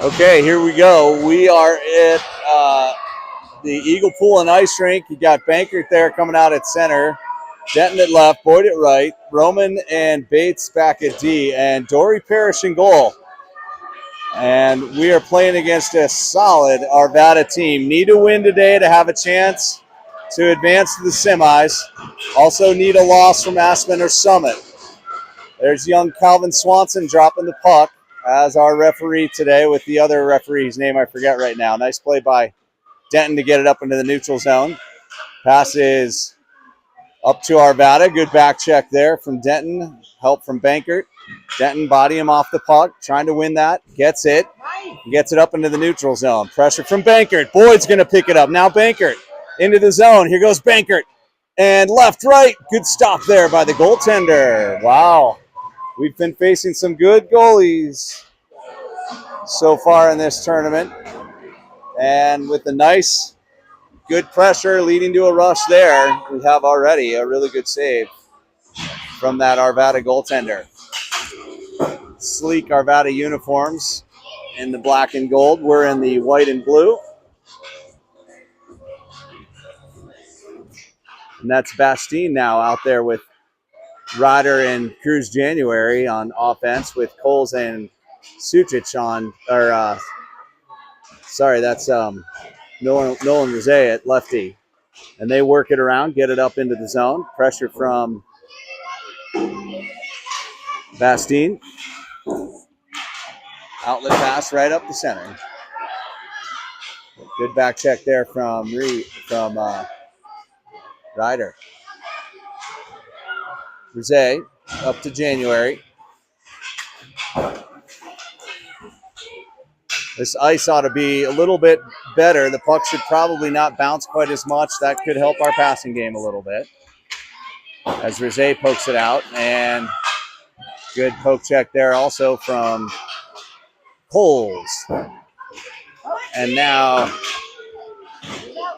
Okay, here we go. We are at the Eagle Pool and Ice Rink. You got Bankert there coming out at center, Denton at left, Boyd at right, Roman and Bates back at D, and Dory Parrish in goal. And we are playing against a solid Arvada team. Need a win today to have a chance to advance to the semis. Also need a loss from Aspen or Summit. There's young Calvin Swanson dropping the puck as our referee today with the other referee's name I forget right now. Nice play by Denton to get it up into the neutral zone. Pass is up to Arvada. Good back check there from Denton. Help from Bankert. Denton body him off the puck, trying to win that. Gets it. Gets it up into the neutral zone. Pressure from Bankert. Boyd's going to pick it up. Now Bankert into the zone. Here goes Bankert. And left, right. Good stop there by the goaltender. Wow. We've been facing some good goalies so far in this tournament. And with the nice, good pressure leading to a rush there, we have already a really good save from that Arvada goaltender. Sleek Arvada uniforms in the black and gold. We're in the white and blue. And that's Bastine now out there with Ryder and Cruz January on offense with Coles and Sucic on, or sorry, that's Nolan Rosé at lefty. And they work it around, get it up into the zone. Pressure from Bastine. Outlet pass right up the center. Good back check there from Ryder. Rosé up to January. This ice ought to be a little bit better. The puck should probably not bounce quite as much. That could help our passing game a little bit. As Rosé pokes it out, and good poke check there also from Coles. And now,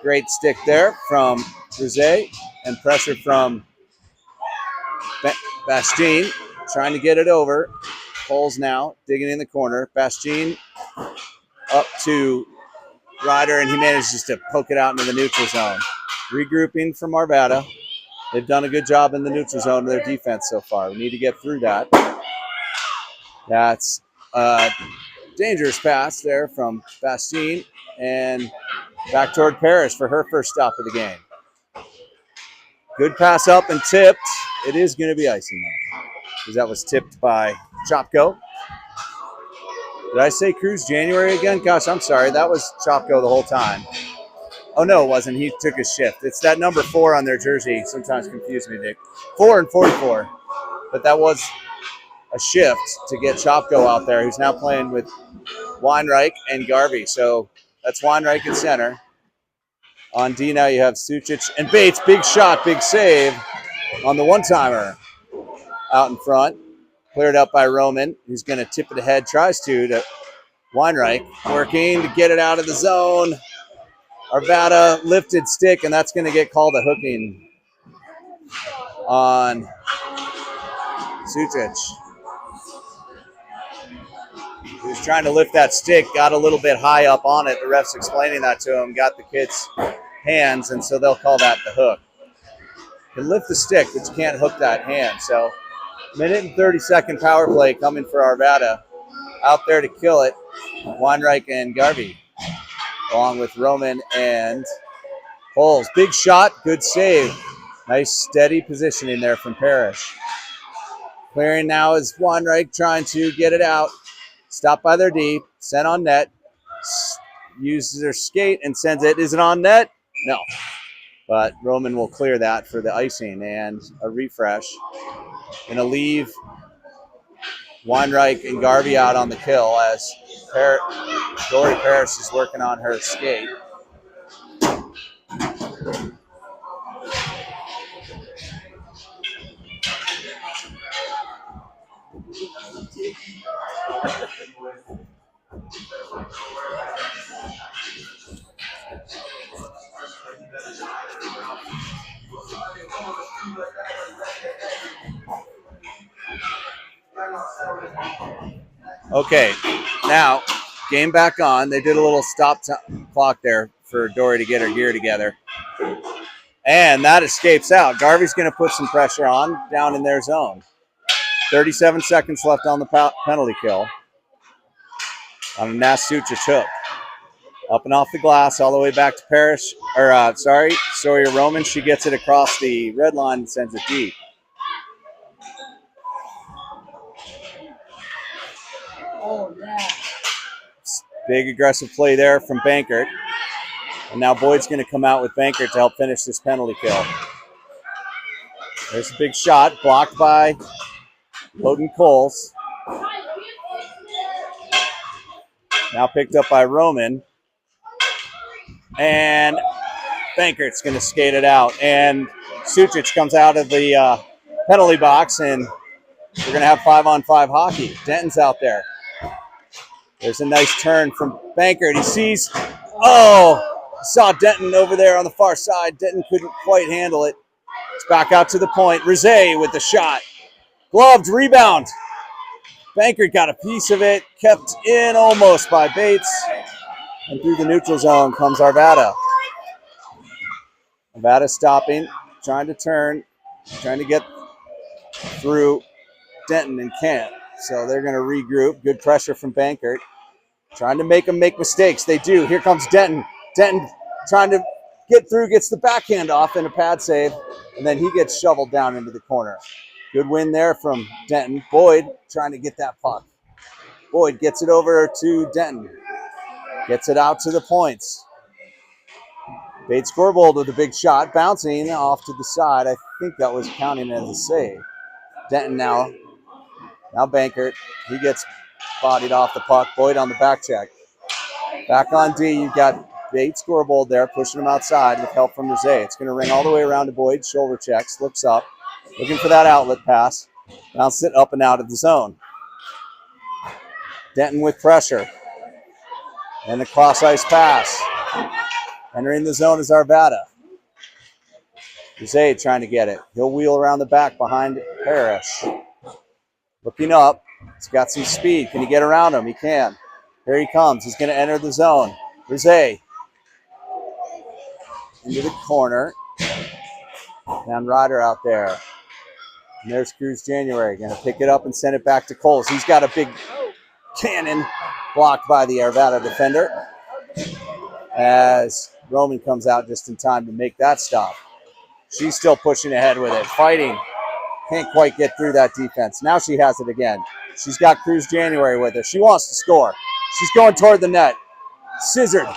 great stick there from Rosé, and pressure from Bastine, trying to get it over. Coles now digging in the corner. Bastine up to Ryder, and he manages to poke it out into the neutral zone. Regrouping from Arvada. They've done a good job in the neutral zone of their defense so far. We need to get through that. That's a dangerous pass there from Bastine, and back toward Parrish for her first stop of the game. Good pass up and tipped. It is going to be icing though, because that was tipped by Chopko. Did I say Cruz January again? Gosh, I'm sorry. That was Chopko the whole time. Oh, no, it wasn't. He took a shift. It's that number 4 on their jersey. Sometimes confuse me, Nick. 4 and 44. But that was a shift to get Chopko out there, who's now playing with Weinreich and Garvey. So that's Weinreich at center. On D now you have Sucic and Bates. Big shot, big save on the one-timer out in front. Cleared up by Roman. He's going to tip it ahead. Tries to Weinreich. Working to get it out of the zone. Arvada lifted stick, and that's going to get called a hooking on Sucic. He was trying to lift that stick, got a little bit high up on it. The ref's explaining that to him, got the kid's hands, and so they'll call that the hook. You can lift the stick, but you can't hook that hand. So, minute and 30-second power play coming for Arvada. Out there to kill it, Weinreich and Garvey, along with Roman and Coles. Big shot, good save. Nice steady positioning there from Parrish. Clearing now is Weinreich trying to get it out. Stopped by their D, sent on net. Uses their skate and sends it. Is it on net? No. But Roman will clear that for the icing and a refresh. Going to leave Weinreich and Garvey out on the kill as Dory Parrish is working on her skate. Okay, now Game back on. They did a little stop clock there for Dory to get her gear together. And that escapes out. Garvey's going to put some pressure on down in their zone. 37 seconds left on the penalty kill. On a Nasucha hook. Up and off the glass all the way back to Parrish. Sawyer Roman. She gets it across the red line and sends it deep. Oh, yeah. Big aggressive play there from Bankert. And now Boyd's going to come out with Bankert to help finish this penalty kill. There's a big shot blocked by Loden Coles. Now picked up by Roman. And Bankert's going to skate it out. And Sucic comes out of the penalty box, and we're going to have 5-on-5 hockey. Denton's out there. There's a nice turn from Bankert. He sees, saw Denton over there on the far side. Denton couldn't quite handle it. It's back out to the point. Rizet with the shot. Gloved, rebound. Bankert got a piece of it, kept in almost by Bates. And through the neutral zone comes Arvada. Arvada stopping, trying to turn, trying to get through Denton and can't. So they're going to regroup. Good pressure from Bankert. Trying to make them make mistakes. They do. Here comes Denton. Denton trying to get through, gets the backhand off in a pad save, and then he gets shoveled down into the corner. Good win there from Denton. Boyd trying to get that puck. Boyd gets it over to Denton. Gets it out to the points. Bates Scorebold with a big shot, bouncing off to the side. I think that was counting as a save. Denton now Bankert. He gets bodied off the puck. Boyd on the back check. Back on D, you've got Bates Scorebold there, pushing him outside with help from Rizet. It's going to ring all the way around to Boyd. Shoulder checks, looks up, looking for that outlet pass. Bounce it up and out of the zone. Denton with pressure. And the cross ice pass. Entering the zone is Arvada. Rizet trying to get it. He'll wheel around the back behind Parrish. Looking up. He's got some speed. Can he get around him? He can. Here he comes. He's going to enter the zone. Rizet. Into the corner. And Ryder out there. And there's Cruz January. Going to pick it up and send it back to Coles. He's got a big cannon blocked by the Arvada defender. As Roman comes out just in time to make that stop. She's still pushing ahead with it. Fighting. Can't quite get through that defense. Now she has it again. She's got Cruz January with her. She wants to score. She's going toward the net. Scissored.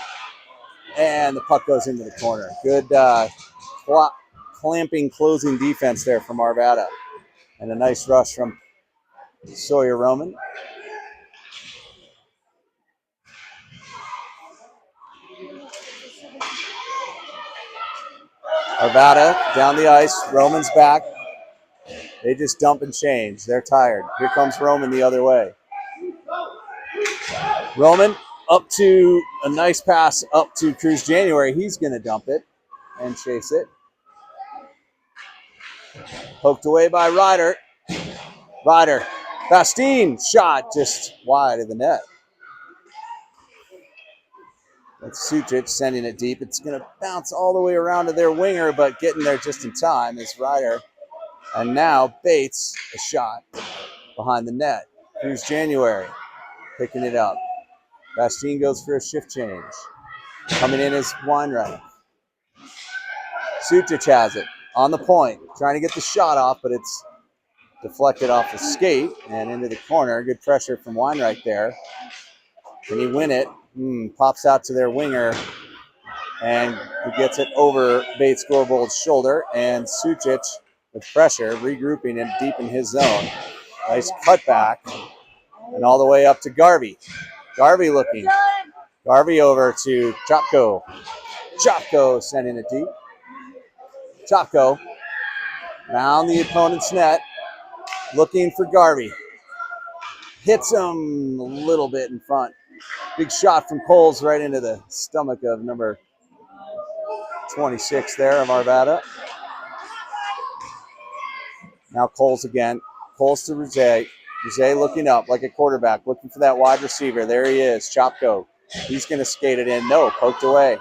And the puck goes into the corner. Good clamping, closing defense there from Arvada. And a nice rush from Sawyer Roman. Arvada down the ice. Roman's back. They just dump and change. They're tired. Here comes Roman the other way. Roman up to a nice pass up to Cruz January. He's going to dump it and chase it. Poked away by Ryder. Ryder. Bastine shot just wide of the net. That's Sucic sending it deep. It's going to bounce all the way around to their winger, but getting there just in time is Ryder. And now Bates, a shot behind the net. Cruz January picking it up. Bastine goes for a shift change. Coming in is Weinreich. Sucic has it on the point, trying to get the shot off, but it's deflected off the skate and into the corner. Good pressure from Weinreich there. Can he win it? Pops out to their winger, and he gets it over Bates Scorebold's shoulder, and Sucic with pressure, regrouping and deep in his zone. Nice cutback, and all the way up to Garvey. Garvey looking. Garvey over to Chopko. Chopko sending it deep. Chopko around the opponent's net, looking for Garvey. Hits him a little bit in front. Big shot from Coles right into the stomach of number 26 there of Arvada. Now Coles again. Coles to Rizet. Jose looking up like a quarterback, looking for that wide receiver. There he is, Chopko. He's going to skate it in. No, poked away.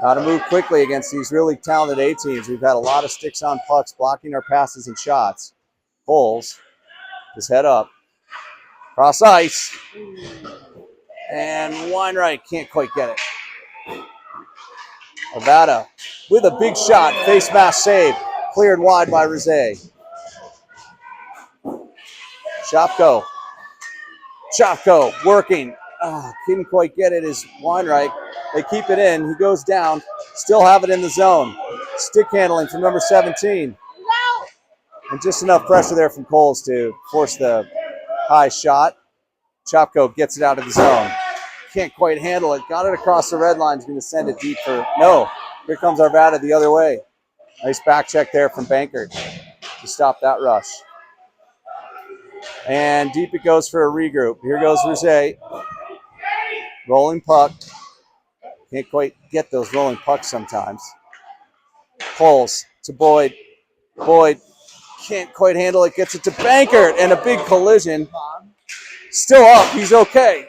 Got to move quickly against these really talented A teams. We've had a lot of sticks on pucks blocking our passes and shots. Pulls his head up. Cross ice. And Weinreich can't quite get it. Arvada with a big shot. Face mask save. Cleared wide by Rosé. Chopko working. Couldn't quite get it is Weinreich. They keep it in. He goes down. Still have it in the zone. Stick handling from number 17. And just enough pressure there from Coles to force the high shot. Chopko gets it out of the zone. Can't quite handle it. Got it across the red line. He's going to send it deep for no. Here comes Arvada the other way. Nice back check there from Bankert to stop that rush. And deep it goes for a regroup. Here goes Rosé. Rolling puck. Can't quite get those rolling pucks sometimes. Pulls to Boyd. Boyd can't quite handle it. Gets it to Bankert and a big collision. Still up. He's okay.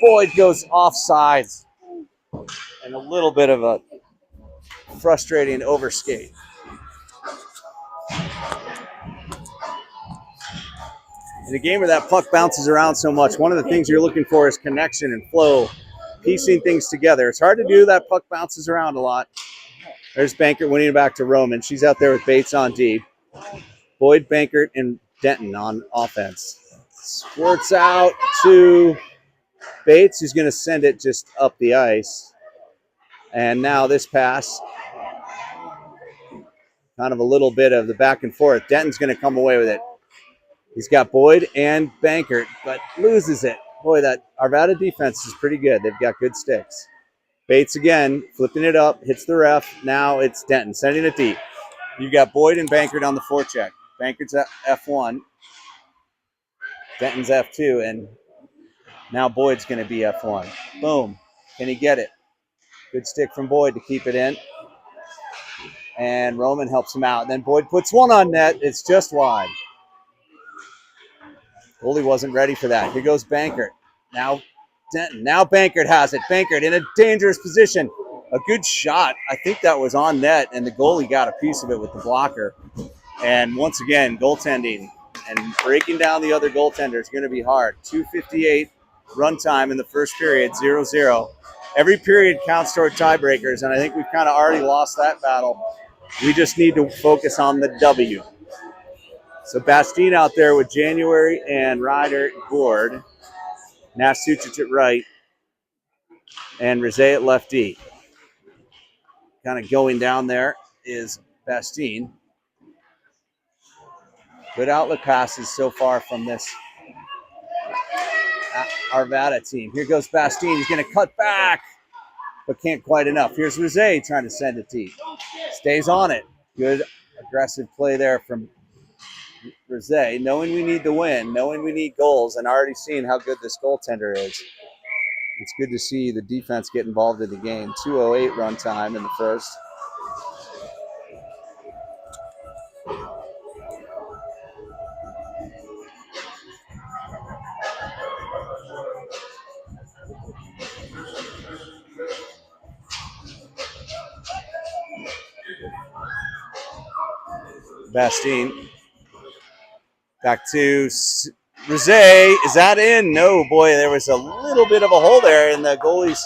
Boyd goes offsides. And a little bit of a frustrating overskate. In a game where that puck bounces around so much, one of the things you're looking for is connection and flow, piecing things together. It's hard to do. That puck bounces around a lot. There's Bankert winning it back to Roman. She's out there with Bates on deep. Boyd, Bankert, and Denton on offense. Squirts out to Bates, who's going to send it just up the ice. And now this pass, kind of a little bit of the back and forth. Denton's going to come away with it. He's got Boyd and Bankert, but loses it. Boy, that Arvada defense is pretty good. They've got good sticks. Bates again, flipping it up, hits the ref. Now it's Denton, sending it deep. You've got Boyd and Bankert on the forecheck. Bankert's at F1. Denton's F2, and now Boyd's going to be F1. Boom. Can he get it? Good stick from Boyd to keep it in. And Roman helps him out. Then Boyd puts one on net. It's just wide. Goalie wasn't ready for that. Here goes Bankert. Now Denton. Now Bankert has it. Bankert in a dangerous position. A good shot. I think that was on net, and the goalie got a piece of it with the blocker. And once again, goaltending and breaking down the other goaltender is going to be hard. 2:58 run time in the first period, 0-0. Every period counts toward tiebreakers, and I think we've kind of already lost that battle. We just need to focus on the W. So Bastine out there with January and Ryder board. Nash Sucic at right. And Rosé at left D. Kind of going down there is Bastine. Good outlet passes so far from this Arvada team. Here goes Bastine. He's going to cut back, but can't quite enough. Here's Rosé trying to send it deep. Stays on it. Good aggressive play there from Rosé, knowing we need the win, knowing we need goals, and already seeing how good this goaltender is. It's good to see the defense get involved in the game. 2:08 run time in the first. Bastine. Back to Rosé. Is that in? No, boy, there was a little bit of a hole there in the goalie's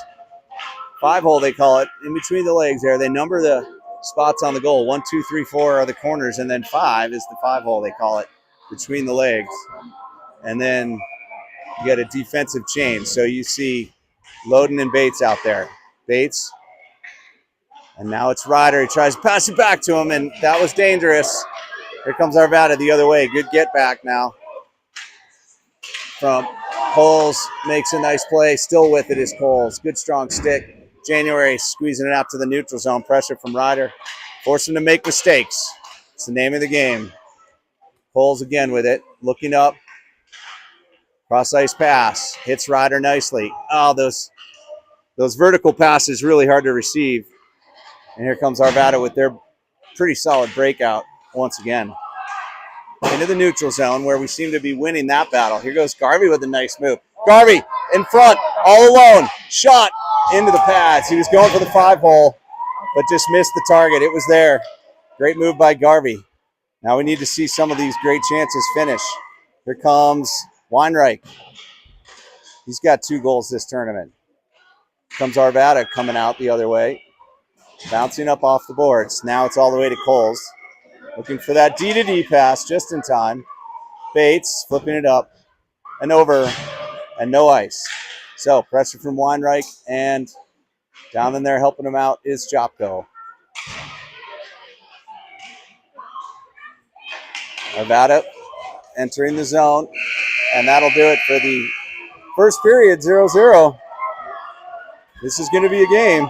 5-hole, they call it, in between the legs there. They number the spots on the goal. 1, 2, 3, 4 are the corners, and then 5 is the 5-hole, they call it, between the legs. And then you got a defensive change. So you see Loden and Bates out there. Bates. And now it's Ryder. He tries to pass it back to him, and that was dangerous. Here comes Arvada the other way. Good get back now. From Coles, makes a nice play. Still with it is Coles. Good strong stick. January squeezing it out to the neutral zone. Pressure from Ryder. Force him to make mistakes. It's the name of the game. Coles again with it. Looking up. Cross ice pass. Hits Ryder nicely. Oh, those vertical passes really hard to receive. And here comes Arvada with their pretty solid breakout once again. into the neutral zone where we seem to be winning that battle. Here goes Garvey with a nice move. Garvey in front, all alone. Shot into the pads. He was going for the 5-hole, but just missed the target. It was there. Great move by Garvey. Now we need to see some of these great chances finish. Here comes Weinreich. He's got 2 goals this tournament. Comes Arvada coming out the other way. Bouncing up off the boards. Now it's all the way to Coles. Looking for that D-to-D pass just in time. Bates flipping it up and over and no ice. So pressure from Weinreich, and down in there helping him out is Jopko. Arvada entering the zone, and that'll do it for the first period, 0-0. This is going to be a game.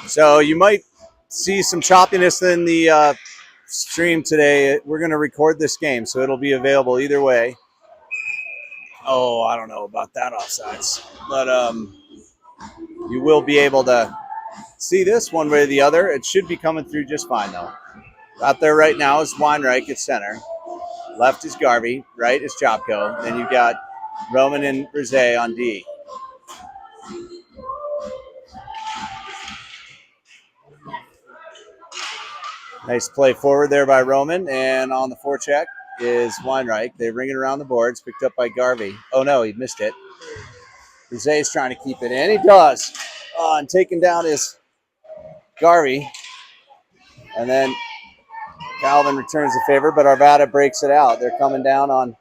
So you might see some choppiness in the stream today. We're going to record this game, so it'll be available either way. Oh, I don't know about that offsides, but you will be able to see this one way or the other. It should be coming through just fine, though. Out there right now is Weinreich at center. Left is Garvey. Right is Jopko. Then you've got Roman and Rizet on D. Nice play forward there by Roman. And on the forecheck is Weinreich. They ring it around the boards. Picked up by Garvey. Oh, no, he missed it. Rizet's trying to keep it in. He does. And taken down is Garvey. And then Calvin returns the favor, but Arvada breaks it out. They're coming down on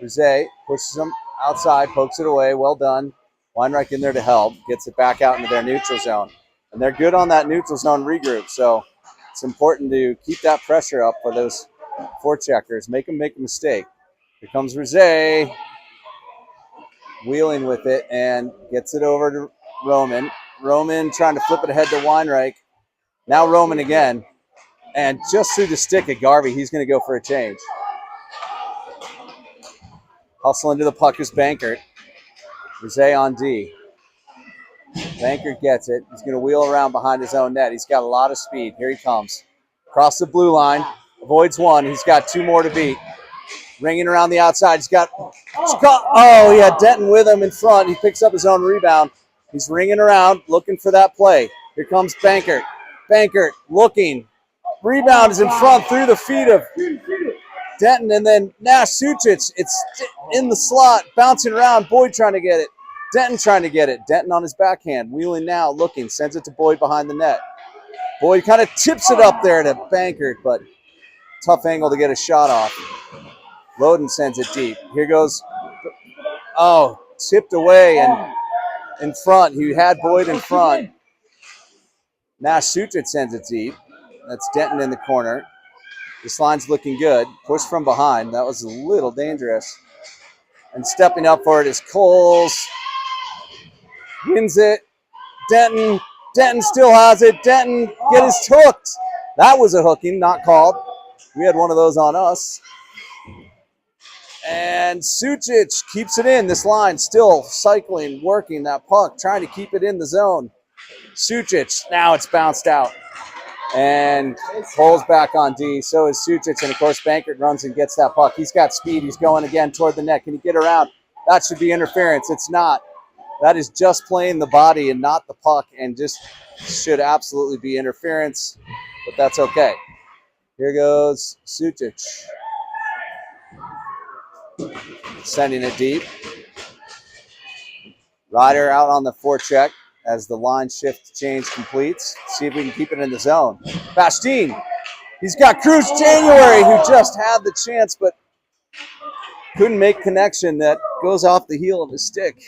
Rizet. Pushes him outside, pokes it away. Well done. Weinreich in there to help. Gets it back out into their neutral zone. And they're good on that neutral zone regroup. So it's important to keep that pressure up for those forecheckers. Make them make a mistake. Here comes Rizet. Wheeling with it and gets it over to Roman. Roman trying to flip it ahead to Weinreich. Now Roman again. And just through the stick at Garvey, he's going to go for a change. Hustle into the puck is Bankert. Rizet on D. Bankert gets it. He's going to wheel around behind his own net. He's got a lot of speed. Here he comes. Across the blue line. Avoids one. He's got 2 more to beat. Ringing around the outside. He had Denton with him in front. He picks up his own rebound. He's ringing around, looking for that play. Here comes Bankert. Bankert looking. Rebound is in front through the feet of Denton, and then Nash Sucic. It's in the slot, bouncing around. Boyd trying to get it. Denton trying to get it. Denton on his backhand, wheeling now, looking, sends it to Boyd behind the net. Boyd kind of tips it up there to Bankert, but tough angle to get a shot off. Loden sends it deep. Here goes. Oh, tipped away and in front. He had Boyd in front. Now Sucic sends it deep. That's Denton in the corner. This line's looking good. Push from behind. That was a little dangerous. And stepping up for it is Coles. Wins it. Denton. Denton still has it. Denton get his hooked. That was a hooking, not called. We had one of those on us. And Sucic keeps it in. This line still cycling, working that puck, trying to keep it in the zone. Sucic, now it's bounced out. And Cole's back on D. So is Sucic. And, of course, Bankert runs and gets that puck. He's got speed. He's going again toward the net. Can he get around? That should be interference. It's not. That is just playing the body and not the puck, and just should absolutely be interference. But that's okay. Here goes Sucic. Sending it deep. Ryder out on the forecheck as the line shift change completes. See if we can keep it in the zone. Bastien. He's got Cruz January, who just had the chance but couldn't make connection. That goes off the heel of his stick.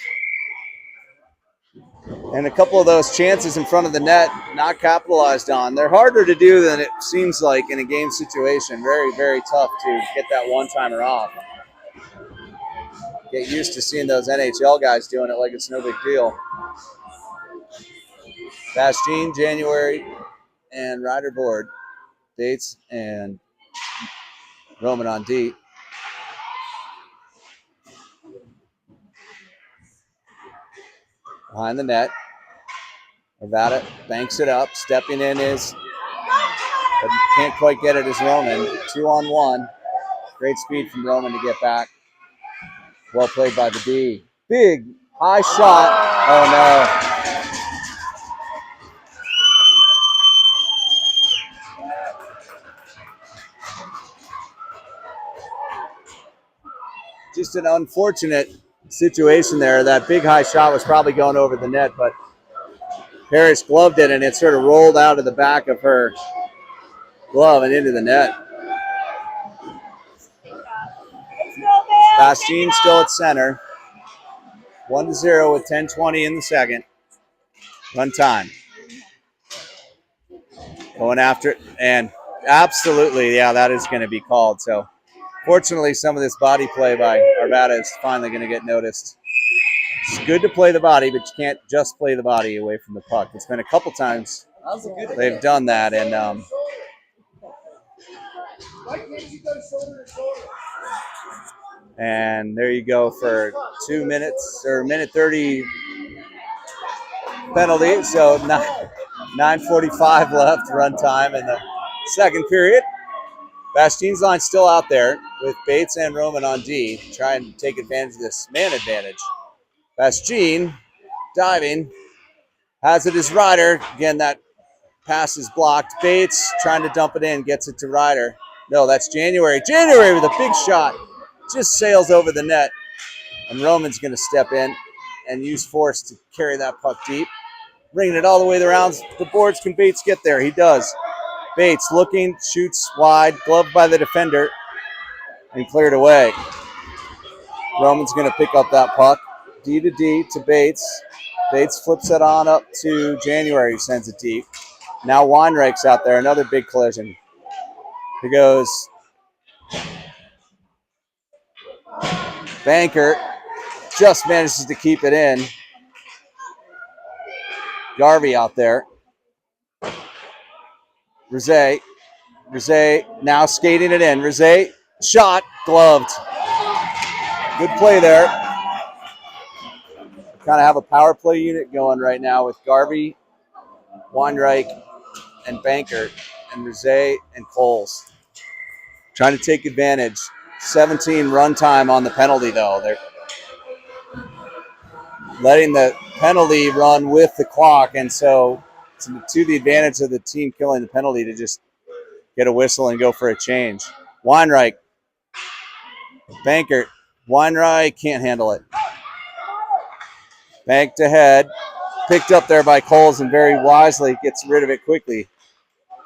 And a couple of those chances in front of the net not capitalized on. They're harder to do than it seems like in a game situation. Very, very tough to get that one-timer off. Get used to seeing those NHL guys doing it like it's no big deal. Bastien, January, and Ryder Board. Bates and Roman on D. Behind the net. Arvada banks it up. Stepping in is, but can't quite get it as Roman. 2-on-1. Great speed from Roman to get back. Well played by the D. Big, high shot. Oh, no. Just an unfortunate situation there. That big high shot was probably going over the net, but Parrish gloved it, and it sort of rolled out of the back of her glove and into the net. Bastien still at center. 1-0 with 10:20 in the second. Run time. Going after it, and absolutely, yeah, that is going to be called. So fortunately, some of this body play by Arvada is finally going to get noticed. It's good to play the body, but you can't just play the body away from the puck. It's been a couple times they've done that, and there you go for 2 minutes or minute 30 penalty. So 9:45 left run time in the second period. Bastien's line still out there with Bates and Roman on D, trying to take advantage of this man advantage. Bastien diving, has it as Ryder. Again, that pass is blocked. Bates trying to dump it in, gets it to Ryder. No, that's January. January with a big shot. Just sails over the net. And Roman's going to step in and use force to carry that puck deep. Bringing it all the way around the boards. Can Bates get there? He does. Bates looking, shoots wide, gloved by the defender, and cleared away. Roman's going to pick up that puck. D to D to Bates. Bates flips it on up to January, sends it deep. Now Weinreich's out there, another big collision. Here goes Bankert, just manages to keep it in. Garvey out there. Rizet now skating it in. Rizet, shot, gloved. Good play there. Kind of have a power play unit going right now with Garvey, Weinreich, and Bankert, and Rizet and Coles. Trying to take advantage. 17 run time on the penalty, though. They're letting the penalty run with the clock, and so to the advantage of the team killing the penalty to just get a whistle and go for a change. Weinreich, Bankert, Weinreich can't handle it. Banked ahead, picked up there by Coles, and very wisely gets rid of it quickly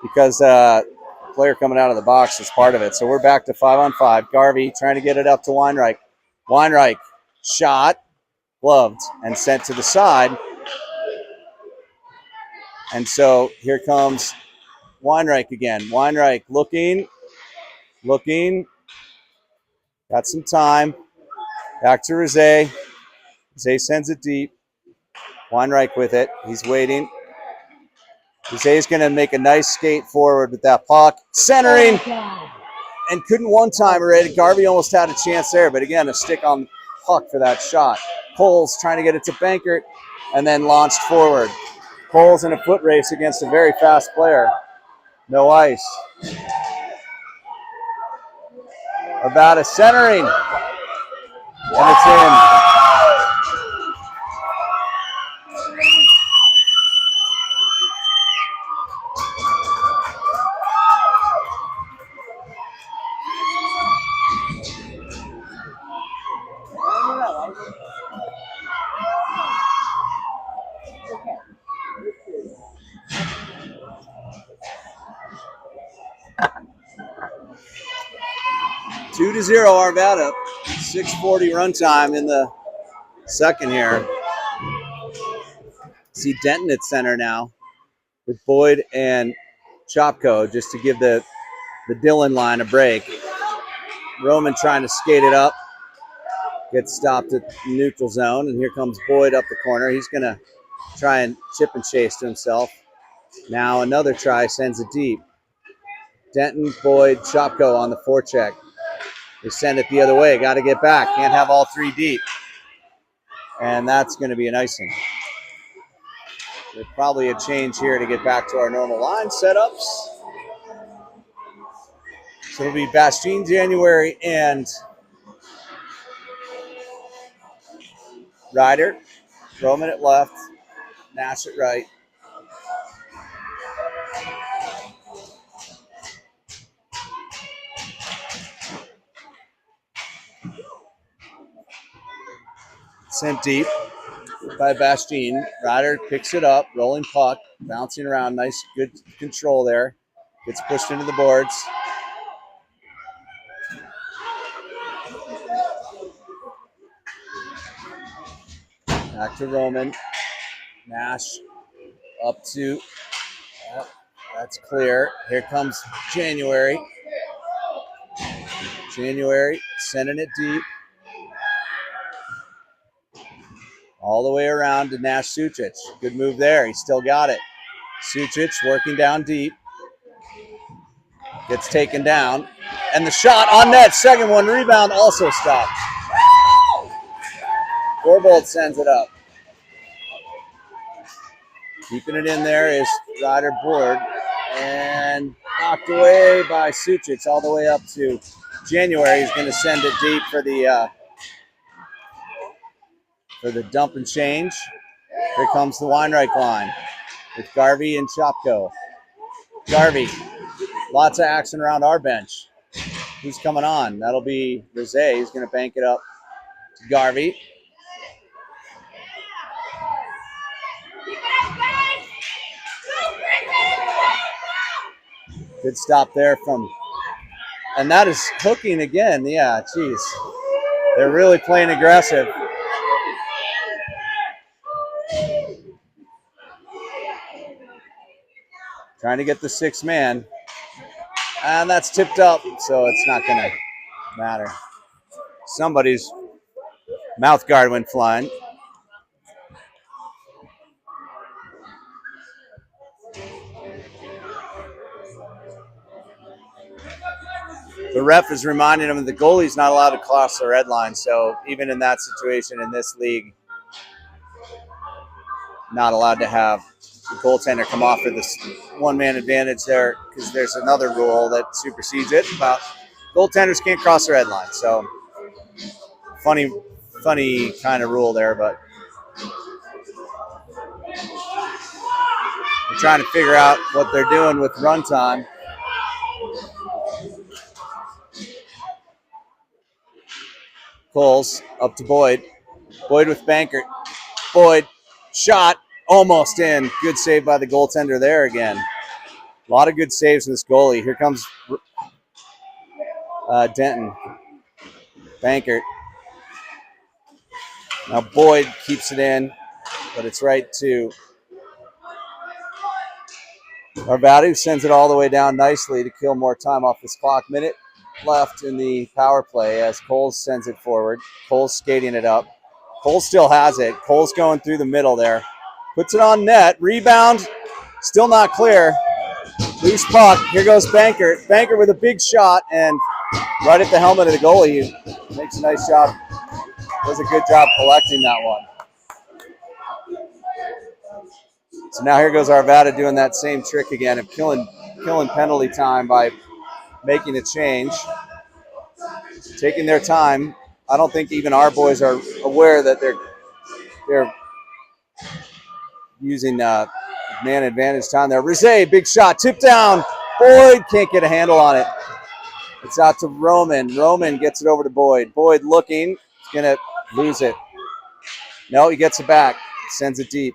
because player coming out of the box is part of it. So we're back to 5-on-5. Garvey trying to get it up to Weinreich. Weinreich, shot, gloved and sent to the side. And so here comes Weinreich again. Weinreich looking, got some time. Back to Rosé. Rosé sends it deep. Weinreich with it. He's waiting. Jose's going to make a nice skate forward with that puck. Centering. And couldn't one-timer it. Garvey almost had a chance there. But again, a stick on the puck for that shot. Coles trying to get it to Bankert and then launched forward. Coles in a foot race against a very fast player. No ice. Arvada centering. And it's in. Two to 0, Arvada. 6:40 runtime in the second here. See Denton at center now with Boyd and Chopko just to give the Dillon line a break. Roman trying to skate it up. Gets stopped at the neutral zone, and here comes Boyd up the corner. He's going to try and chip and chase to himself. Now another try, sends it deep. Denton, Boyd, Chopko on the forecheck. They send it the other way. Got to get back. Can't have all three deep. And that's going to be an icing. There's probably a change here to get back to our normal line setups. So it'll be Bastien, January, and Ryder. Roman at left. Nash at right. Sent deep by Bastien. Ryder picks it up, rolling puck, bouncing around. Nice, good control there. Gets pushed into the boards. Back to Roman. Nash up to, that's clear. Here comes January. January sending it deep. All the way around to Nash Sucic. Good move there. He still got it. Sucic working down deep. Gets taken down. And the shot on net. Second one. Rebound also stopped. Corbold sends it up. Keeping it in there is Ryder Board. And knocked away by Sucic all the way up to January. He's going to send it deep for the dump and change. Here comes the Weinreich line with Garvey and Chopko. Garvey, lots of action around our bench. Who's coming on? That'll be Rosé. He's going to bank it up to Garvey. Good stop there from, and that is hooking again. Yeah, geez. They're really playing aggressive. Trying to get the sixth man. And that's tipped up, so it's not going to matter. Somebody's mouth guard went flying. The ref is reminding him that the goalie's not allowed to cross the red line, so even in that situation in this league, not allowed to have the goaltender come off for this one-man advantage there, because there's another rule that supersedes it about goaltenders can't cross the red line. So funny kind of rule there, but we're trying to figure out what they're doing with runtime. Coles up to Boyd. Boyd with Bankert. Boyd shot almost in. Good save by the goaltender there again. A lot of good saves from this goalie. Here comes Denton. Bankert. Now Boyd keeps it in, but it's right to Arvada, who sends it all the way down nicely to kill more time off this clock. Minute left in the power play as Coles sends it forward. Coles skating it up. Coles still has it. Coles going through the middle there. Puts it on net. Rebound. Still not clear. Loose puck. Here goes Bankert. Bankert with a big shot and right at the helmet of the goalie. He makes a nice job. Does a good job collecting that one. So now here goes Arvada doing that same trick again of killing penalty time by making a change. Taking their time. I don't think even our boys are aware that they're using man advantage time there. Rizet, big shot, tip down. Boyd can't get a handle on it. It's out to Roman. Roman gets it over to Boyd. Boyd looking, he's gonna lose it. No, he gets it back. Sends it deep.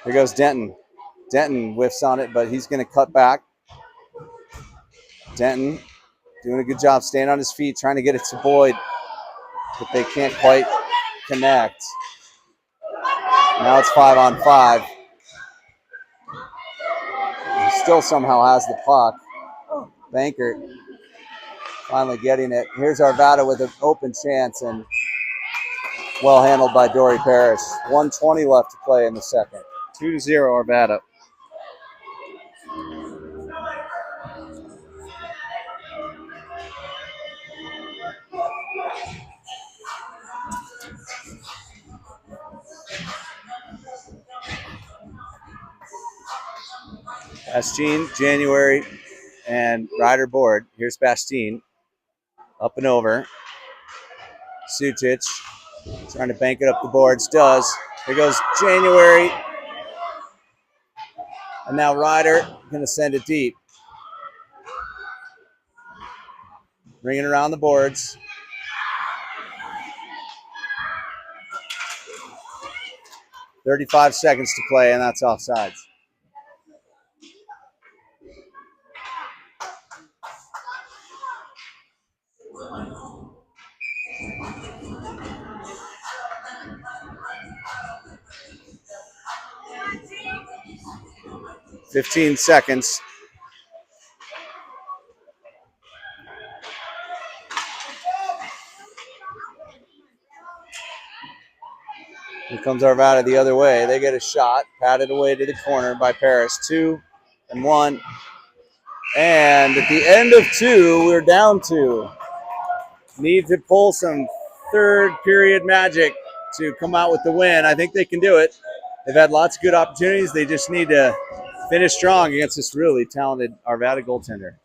Here goes Denton. Denton whiffs on it, but he's gonna cut back. Denton doing a good job staying on his feet, trying to get it to Boyd, but they can't quite connect. Now it's 5-on-5. He still somehow has the puck. Bankert finally getting it. Here's Arvada with an open chance and well handled by Dory Parrish. 1:20 left to play in the second. 2-0 Arvada. Bastine, January, and Ryder Board. Here's Bastine. Up and over. Sutic trying to bank it up the boards. Does. Here goes January. And now Ryder going to send it deep. Bringing around the boards. .35 seconds to play, and that's offsides. .15 seconds. Here comes Arvada the other way. They get a shot, patted away to the corner by Paris. 2-1. And at the end of 2, we're down 2. Need to pull some third period magic to come out with the win. I think they can do it. They've had lots of good opportunities. They just need to finish strong against this really talented Arvada goaltender.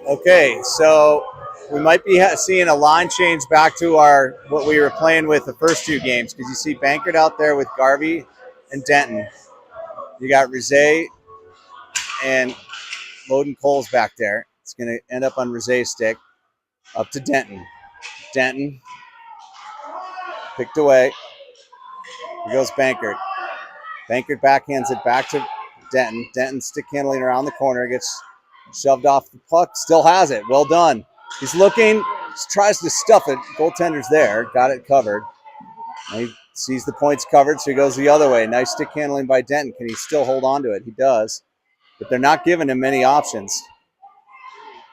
Okay, so we might be seeing a line change back to what we were playing with the first two games, because you see Bankert out there with Garvey and Denton. You got Rizé and Loden Coles back there. It's going to end up on Rizé's stick. Up to Denton. Denton picked away. Here goes Bankert. Bankert backhands it back to Denton. Denton stick handling around the corner. Gets shoved off the puck. Still has it. Well done. He's looking. Tries to stuff it. Goaltender's there. Got it covered. And he sees the points covered, so he goes the other way. Nice stick handling by Denton. Can he still hold on to it? He does. But they're not giving him many options.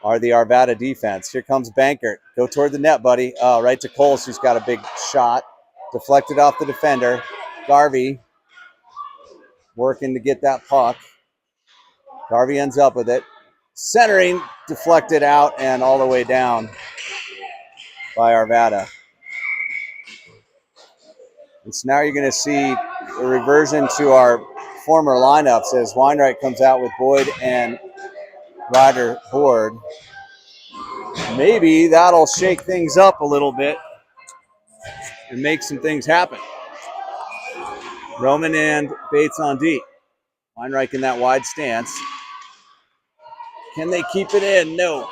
Are the Arvada defense. Here comes Bankert. Go toward the net, buddy. Right to Coles, who's got a big shot. Deflected off the defender. Garvey working to get that puck. Garvey ends up with it. Centering, deflected out and all the way down by Arvada. And so now you're going to see a reversion to our former lineups as Weinreich comes out with Boyd and Ryder Board. Maybe that'll shake things up a little bit and make some things happen. Roman and Bates on D. Weinreich in that wide stance. Can they keep it in? No.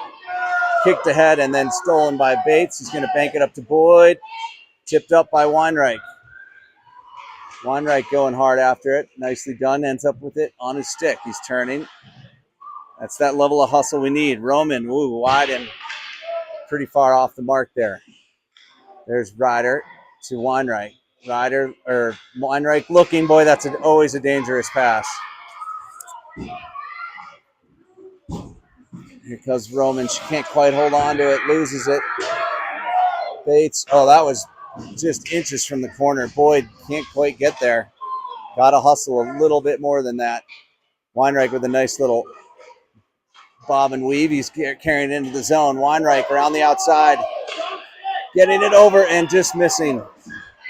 Kicked ahead and then stolen by Bates. He's going to bank it up to Boyd. Tipped up by Weinreich. Weinreich going hard after it. Nicely done. Ends up with it on his stick. He's turning. That's that level of hustle we need. Roman, wide and pretty far off the mark there. There's Ryder to Weinreich. Weinreich looking. Boy, that's always a dangerous pass. Here comes Roman. She can't quite hold on to it. Loses it. Bates. Oh, that was just inches from the corner. Boyd can't quite get there. Got to hustle a little bit more than that. Weinreich with a nice little bob and weave. He's carrying it into the zone. Weinreich around the outside. Getting it over and just missing.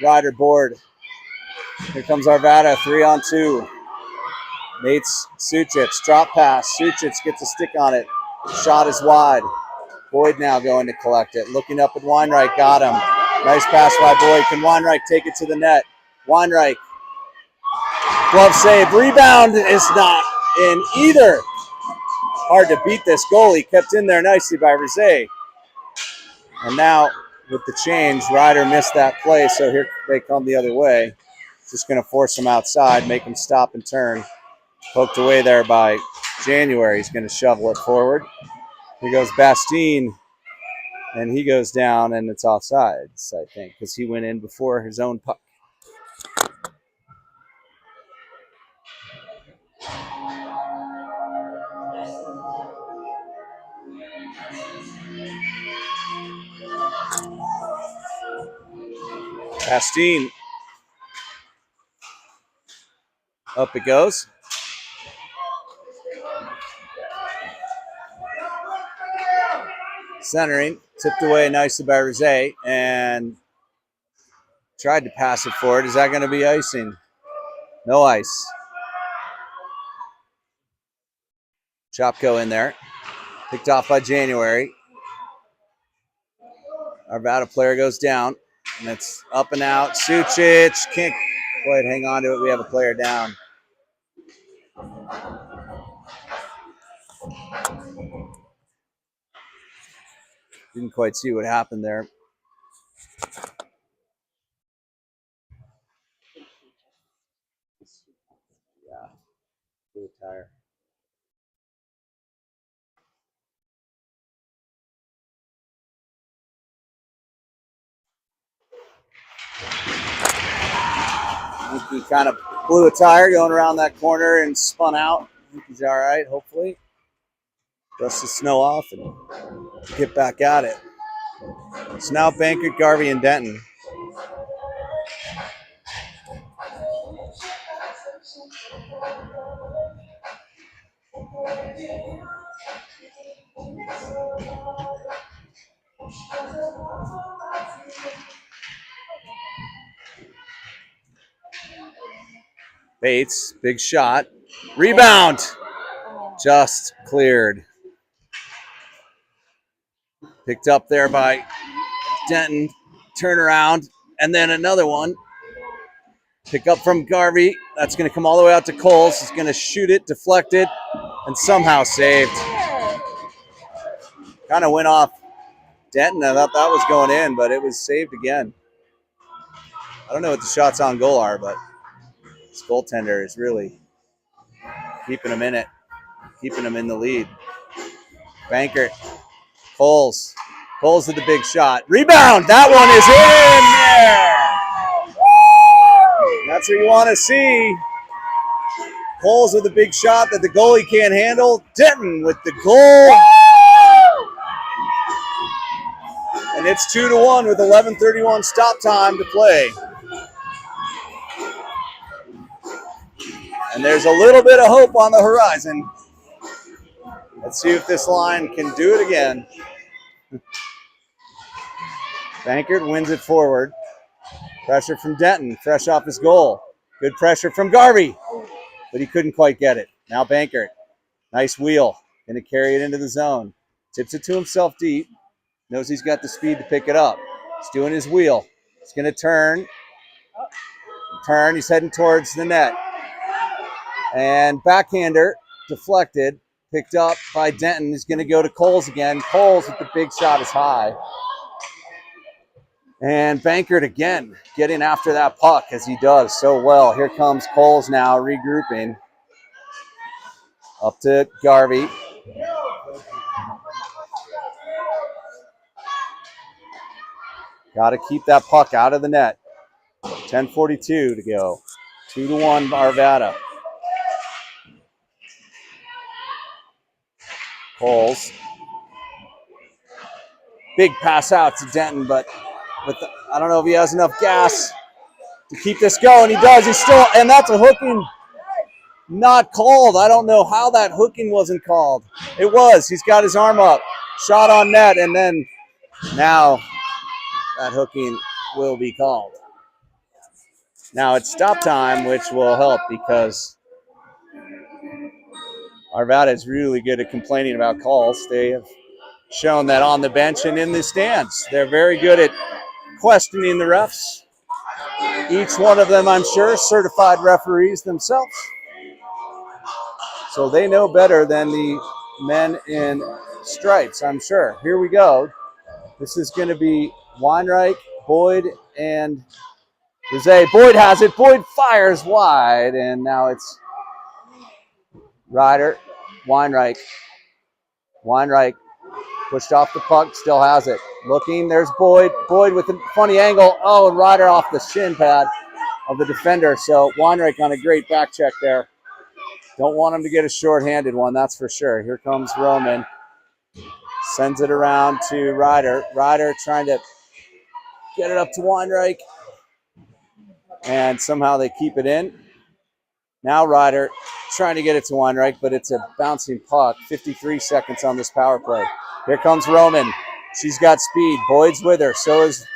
Ryder Board. Here comes Arvada. 3-on-2. Nate's Sucic. Drop pass. Sucic gets a stick on it. Shot is wide. Boyd now going to collect it. Looking up at Weinreich. Got him. Nice pass by Boyd. Can Weinreich take it to the net? Weinreich. Glove save. Rebound is not in either. Hard to beat this goalie. Kept in there nicely by Rizé. And now with the change, Ryder missed that play, so here they come the other way. Just going to force him outside, make him stop and turn. Poked away there by January. He's going to shovel it forward. Here goes Bastine, and he goes down, and it's offsides, I think, because he went in before his own puck. Bastine. Up it goes. Centering, tipped away nicely by Rizé, and tried to pass it forward. Is that going to be icing? No ice. Chopko in there. Picked off by January. Arvada player goes down, and it's up and out. Sucic can't quite hang on to it. We have a player down. Didn't quite see what happened there. Yeah, blue tire. He kind of blew a tire going around that corner and spun out. I think he's all right, hopefully. Dust the snow off and get back at it. So now Bankert, Garvey, and Denton. Bates, big shot. Rebound. Just cleared. Picked up there by Denton. Turn around. And then another one. Pick up from Garvey. That's going to come all the way out to Coles. He's going to shoot it, deflected, and somehow saved. Kind of went off Denton. I thought that was going in, but it was saved again. I don't know what the shots on goal are, but this goaltender is really keeping him in it, keeping him in the lead. Bankert, Coles with the big shot. Rebound! That one is in there! That's what you want to see. Coles with a big shot that the goalie can't handle. Denton with the goal. And it's 2-1 with 11:31 stop time to play. And there's a little bit of hope on the horizon. Let's see if this line can do it again. Bankert wins it forward. Pressure from Denton, fresh off his goal. Good pressure from Garvey, but he couldn't quite get it. Now Bankert, nice wheel, going to carry it into the zone. Tips it to himself deep, knows he's got the speed to pick it up. He's doing his wheel. He's going to turn, he's heading towards the net. And backhander, deflected, picked up by Denton. He's going to go to Coles again. Coles with the big shot is high. And Bankert again getting after that puck as he does so well. Here comes Coles now regrouping. Up to Garvey. Got to keep that puck out of the net. 10:42 to go. 2-1 Arvada. Coles. Big pass out to Denton, but I don't know if he has enough gas to keep this going. He does. He's still, and that's a hooking not called. I don't know how that hooking wasn't called. It was. He's got his arm up. Shot on net, and then now that hooking will be called. Now it's stop time, which will help because Arvada is really good at complaining about calls. They have shown that on the bench and in the stands. They're very good at questioning the refs. Each one of them, I'm sure, certified referees themselves. So they know better than the men in stripes, I'm sure. Here we go. This is going to be Weinreich, Boyd, and Jose. Boyd has it. Boyd fires wide, and now it's Ryder, Weinreich. Weinreich pushed off the puck, still has it. Looking, there's Boyd. Boyd with a funny angle. Oh, and Ryder off the shin pad of the defender. So Weinreich on a great back check there. Don't want him to get a short-handed one, that's for sure. Here comes Roman. Sends it around to Ryder. Ryder trying to get it up to Weinreich. And somehow they keep it in. Now Ryder trying to get it to Weinreich, but it's a bouncing puck. 53 seconds on this power play. Here comes Roman. She's got speed. Boyd's with her. So is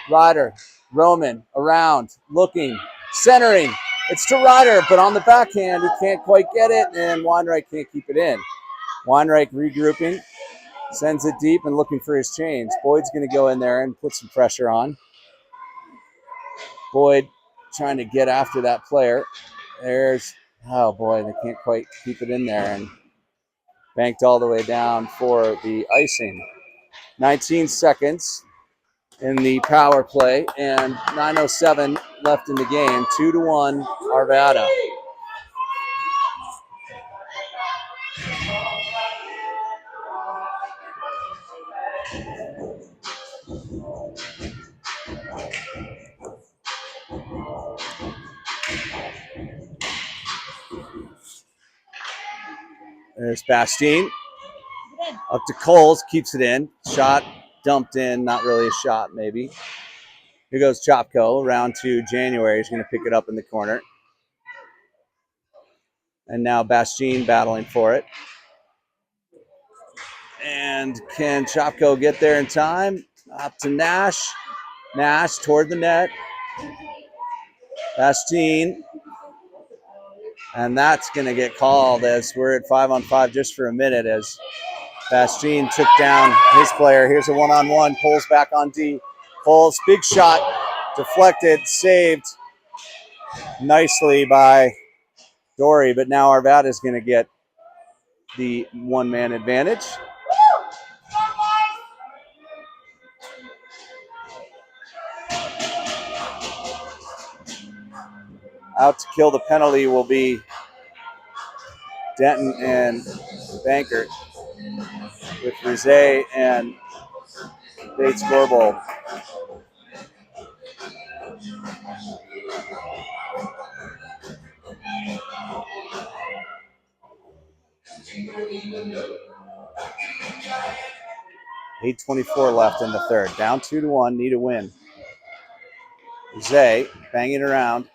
Ryder. Roman around, looking, centering. It's to Ryder, but on the backhand, he can't quite get it, and Weinreich can't keep it in. Weinreich regrouping, sends it deep and looking for his change. Boyd's going to go in there and put some pressure on. Boyd trying to get after that player. There's, oh boy, they can't quite keep it in there, and banked all the way down for the icing. 19 seconds in the power play, and 9:07 left in the game. 2-1 Arvada. There's Bastien. Up to Coles, keeps it in. Shot dumped in, not really a shot maybe. Here goes Chopko, round to January. He's going to pick it up in the corner. And now Bastien battling for it. And can Chopko get there in time? Up to Nash. Nash toward the net. Bastien. And that's going to get called as we're at 5-on-5 just for a minute as Bastien took down his player. Here's a one-on-one. Coles back on D. Coles, big shot, deflected, saved nicely by Dory, but now Arvada is going to get the one-man advantage. Out to kill the penalty will be Denton and Bankert, with Rizet and Bates Gorbald. .8:24 left in the third. Down 2-1, need a win. Rizet banging around.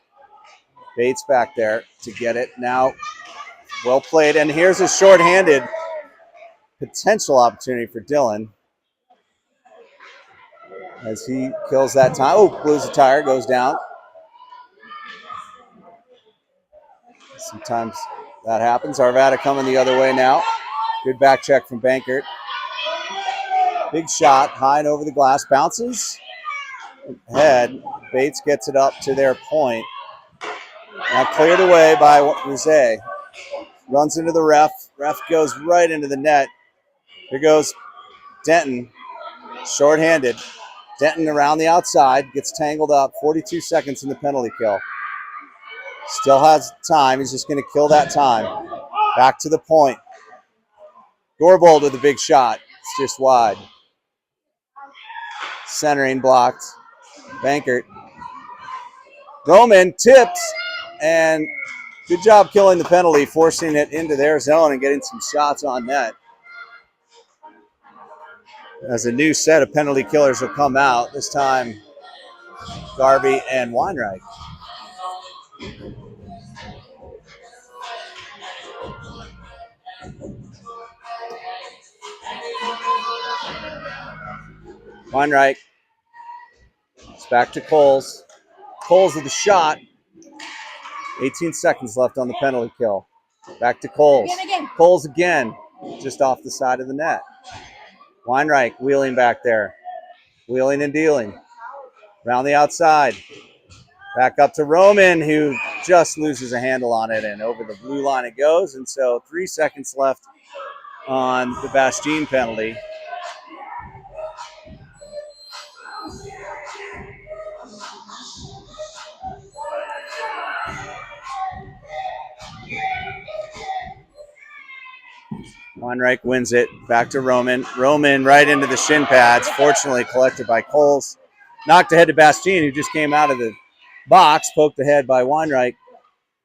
Bates back there to get it. Now, well played. And here's a shorthanded potential opportunity for Dylan as he kills that time. Oh, blows a tire, goes down. Sometimes that happens. Arvada coming the other way now. Good back check from Bankert. Big shot, high and over the glass. Bounces. Head. Bates gets it up to their point. Now cleared away by Rizet. Runs into the ref. Ref goes right into the net. Here goes Denton. Short-handed. Denton around the outside. Gets tangled up. 42 seconds in the penalty kill. Still has time. He's just going to kill that time. Back to the point. Gorbald with a big shot. It's just wide. Centering blocked. Bankert. Roman tips. And good job killing the penalty, forcing it into their zone and getting some shots on net. As a new set of penalty killers will come out. This time, Garvey and Weinreich. Weinreich. It's back to Coles. Coles with the shot. 18 seconds left on the penalty kill. Back to Coles. Coles again, just off the side of the net. Weinreich wheeling back there. Wheeling and dealing. Around the outside. Back up to Roman, who just loses a handle on it, and over the blue line it goes. And so 3 seconds left on the Bastien penalty. Weinreich wins it. Back to Roman. Roman right into the shin pads. Fortunately collected by Coles. Knocked ahead to Bastien, who just came out of the box. Poked ahead by Weinreich.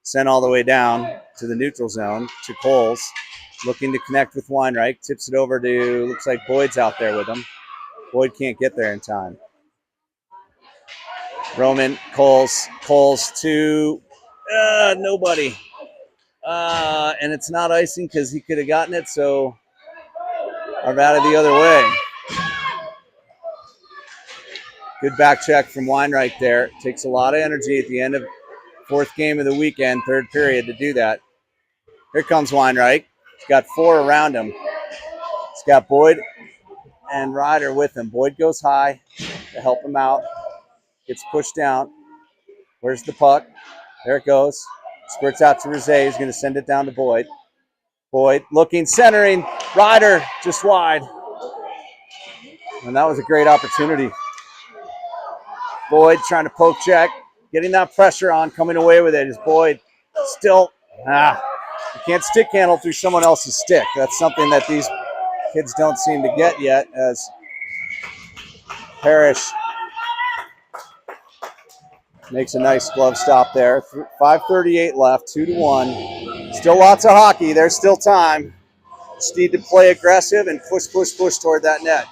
Sent all the way down to the neutral zone to Coles. Looking to connect with Weinreich. Tips it over to, looks like Boyd's out there with him. Boyd can't get there in time. Roman, Coles to nobody. And it's not icing because he could have gotten it, so Arvada the other way. Good back check from Weinreich there. Takes a lot of energy at the end of fourth game of the weekend, third period, to do that. Here comes Weinreich. He's got 4 around him. He's got Boyd and Ryder with him. Boyd goes high to help him out. Gets pushed down. Where's the puck? There it goes. Squirts out to Rizet. He's going to send it down to Boyd. Boyd looking, centering. Ryder just wide. And that was a great opportunity. Boyd trying to poke check. Getting that pressure on, coming away with it is Boyd. Still, you can't stick handle through someone else's stick. That's something that these kids don't seem to get yet, as Parrish makes a nice glove stop there. 5:38 left, 2-1. Still lots of hockey. There's still time. Just need to play aggressive and push toward that net.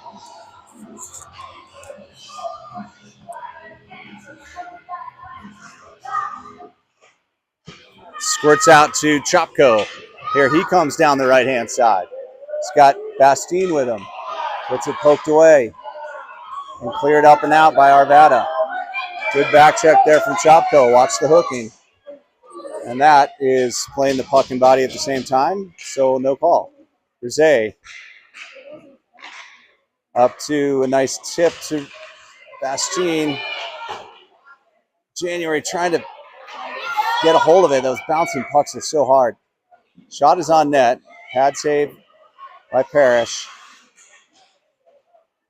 Squirts out to Chopko. Here he comes down the right-hand side. He's got Bastien with him. Gets it poked away and cleared up and out by Arvada. Good back check there from Chopko. Watch the hooking. And that is playing the puck and body at the same time, so no call. Rizet Up to a nice tip to Bastien. January trying to get a hold of it. Those bouncing pucks are so hard. Shot is on net. Pad save by Parrish.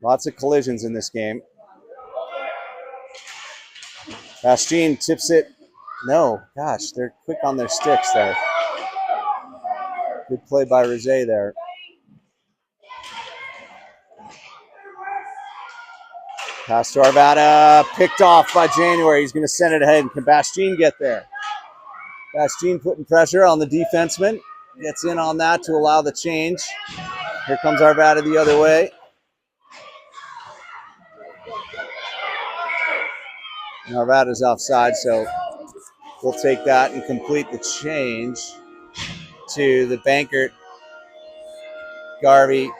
Lots of collisions in this game. Bastien tips it. No, gosh, they're quick on their sticks there. Good play by Rosé there. Pass to Arvada, picked off by January. He's going to send it ahead. Can Bastien get there? Bastien putting pressure on the defenseman. Gets in on that to allow the change. Here comes Arvada the other way. And Arvada's offside, so we'll take that and complete the change to the Bankert, Garvey,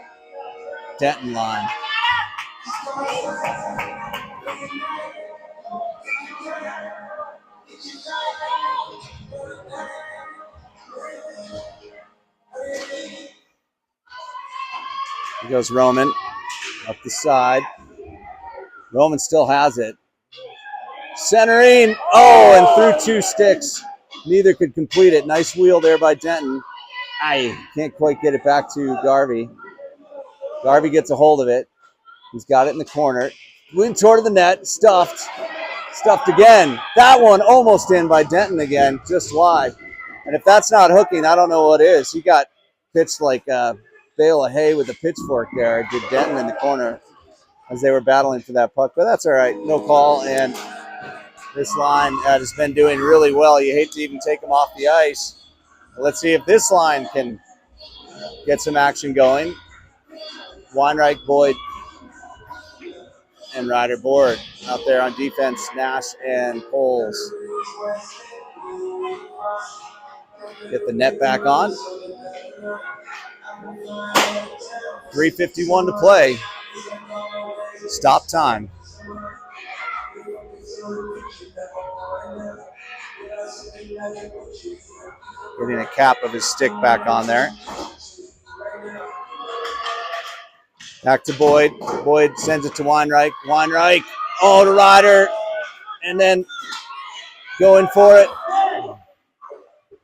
Denton line. Here goes Roman up the side. Roman still has it. Centering. Oh, and through two sticks. Neither could complete it. Nice wheel there by Denton. Can't quite get it back to Garvey. Garvey gets a hold of it. He's got it in the corner. Went toward the net. Stuffed. Stuffed again. That one almost in by Denton again. Just wide. And if that's not hooking, I don't know what is. He got pitched like a bale of hay with a pitchfork there. Did Denton in the corner as they were battling for that puck. But that's all right. No call. And this line has been doing really well. You hate to even take them off the ice. Let's see if this line can get some action going. Weinreich, Boyd, and Ryder Board out there on defense. Nash and Coles. Get the net back on. 3:51 to play. Stop time. Getting a cap of his stick back on there. Back to Boyd. Boyd sends it to Weinreich. Weinreich, to Ryder. And then going for it.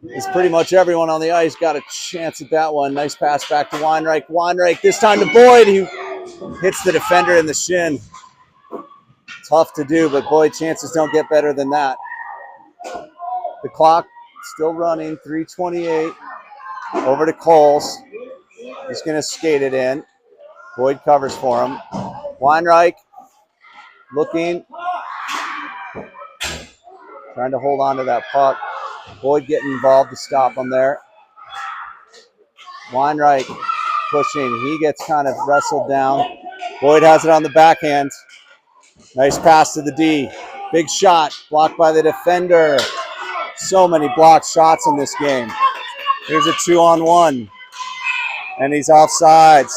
It's pretty much everyone on the ice got a chance at that one. Nice pass back to Weinreich. Weinreich this time to Boyd, who hits the defender in the shin. Tough to do, but Boyd chances don't get better than that. The clock still running, 3:28. Over to Coles. He's going to skate it in. Boyd covers for him. Weinreich looking. Trying to hold on to that puck. Boyd getting involved to stop him there. Weinreich pushing. He gets kind of wrestled down. Boyd has it on the backhand. Nice pass to the D. Big shot. Blocked by the defender. So many blocked shots in this game. Here's a 2-on-1. And he's offsides.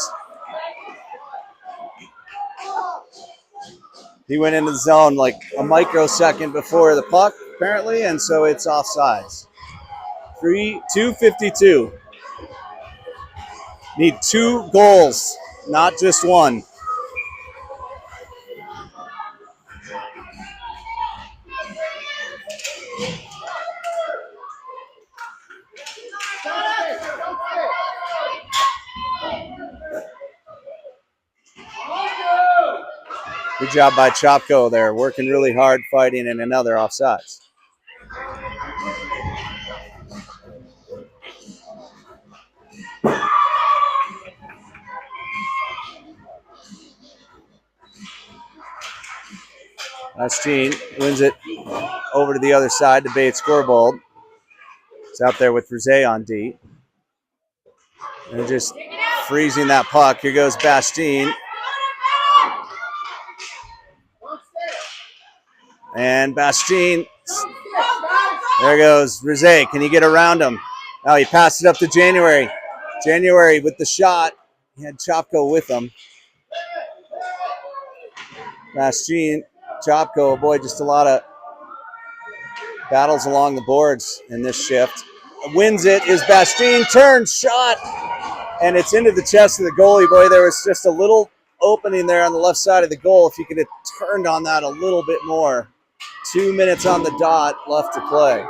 He went into the zone like a microsecond before the puck, apparently, and so it's offsides. 2:52. Need 2 goals, not just one. Good job by Chopko there, working really hard, fighting, and another offsides. Bastien wins it over to the other side to Bates Scorebold. It's out there with Rosé on D. And just freezing that puck. Here goes Bastien. And Bastien, there goes Rosé. Can he get around him? Now he passed it up to January. January with the shot. He had Chopko with him. Bastien, Chopko, boy, just a lot of battles along the boards in this shift. Wins it is Bastien, turns, shot, and it's into the chest of the goalie. Boy, there was just a little opening there on the left side of the goal. If you could have turned on that a little bit more. 2 minutes on the dot left to play.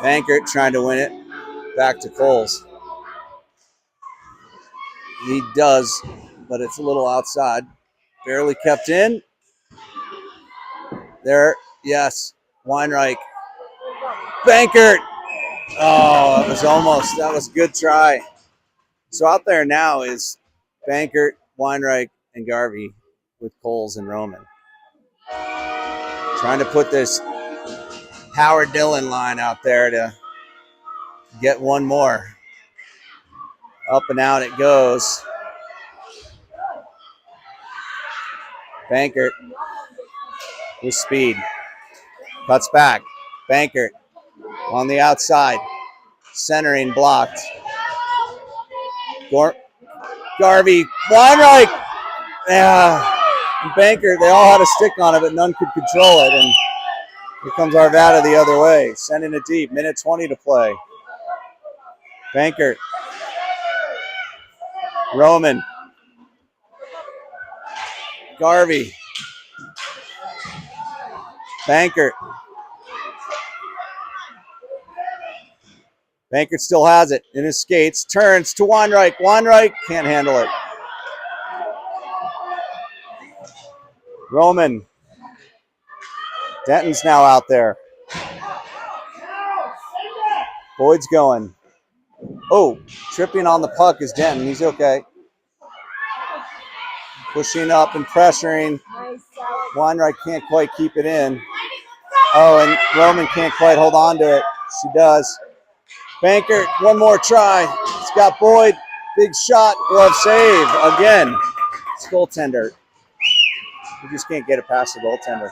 Bankert trying to win it. Back to Coles. He does, but it's a little outside. Barely kept in. There, yes. Weinreich. Bankert. Oh, it was almost. That was a good try. So out there now is Bankert, Weinreich, and Garvey with Coles and Roman. Trying to put this Howard Dillon line out there to get one more. Up and out it goes. Bankert with speed. Cuts back. Bankert on the outside. Centering blocked. Garvey. Weinreich. Yeah. Bankert, they all had a stick on it, but none could control it. And here comes Arvada the other way. Sending it deep. Minute 20 to play. Bankert. Roman. Garvey. Bankert. Bankert still has it in his skates. Turns to Weinreich. Weinreich can't handle it. Roman. Denton's now out there. Boyd's going. Oh, tripping on the puck is Denton. He's okay. Pushing up and pressuring. Weinreich can't quite keep it in. Oh, and Roman can't quite hold on to it. She does. Bankert, one more try. It's got Boyd. Big shot. Glove save again. It's goaltender. You just can't get it past the goaltender.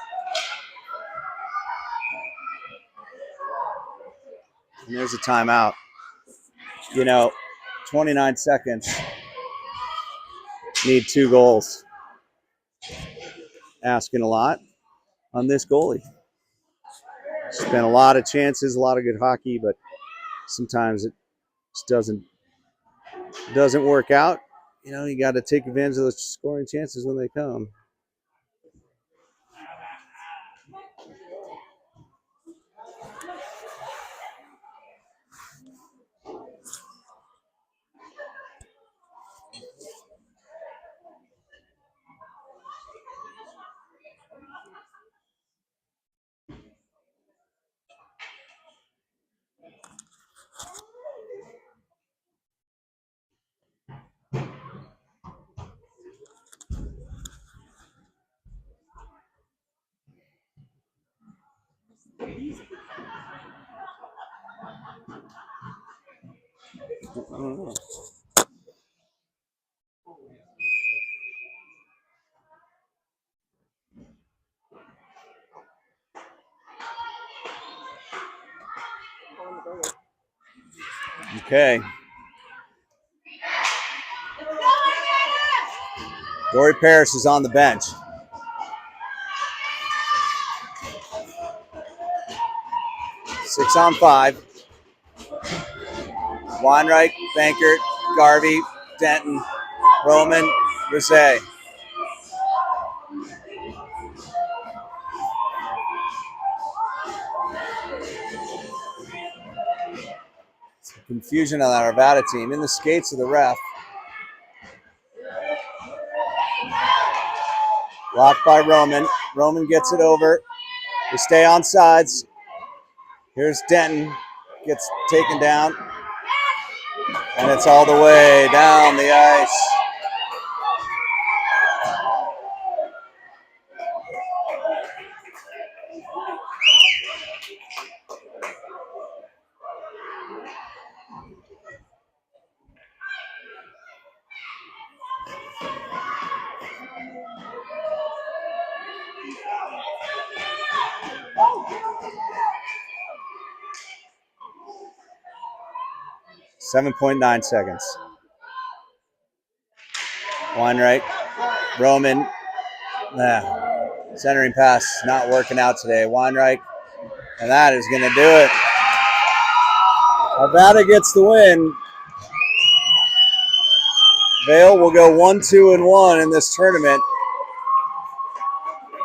And there's a timeout. 29 seconds. Need 2 goals. Asking a lot on this goalie. Spent a lot of chances, a lot of good hockey, but sometimes it just doesn't work out. You got to take advantage of those scoring chances when they come. Okay. Dory Parrish is on the bench. Six on 5. Weinreich, Bankert, Garvey, Denton, Roman, Brissett. Confusion on that Arvada team. In the skates of the ref. Blocked by Roman. Roman gets it over. They stay on sides. Here's Denton. Gets taken down. And it's all the way down the ice. .9 seconds. Weinreich, Roman. Centering pass not working out today. Weinreich, and that is going to do it. Arvada gets the win. Vail will go 1-2-1 in this tournament,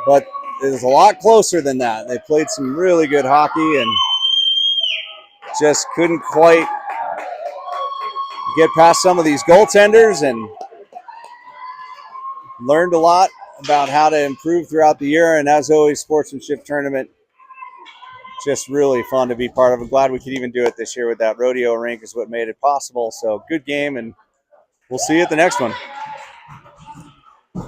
but it is a lot closer than that. They played some really good hockey and just couldn't quite get past some of these goaltenders, and learned a lot about how to improve throughout the year. And as always, Sportsmanship tournament, just really fun to be part of. I'm glad we could even do it this year with that rodeo rink is what made it possible. So good game, and we'll see you at the next one.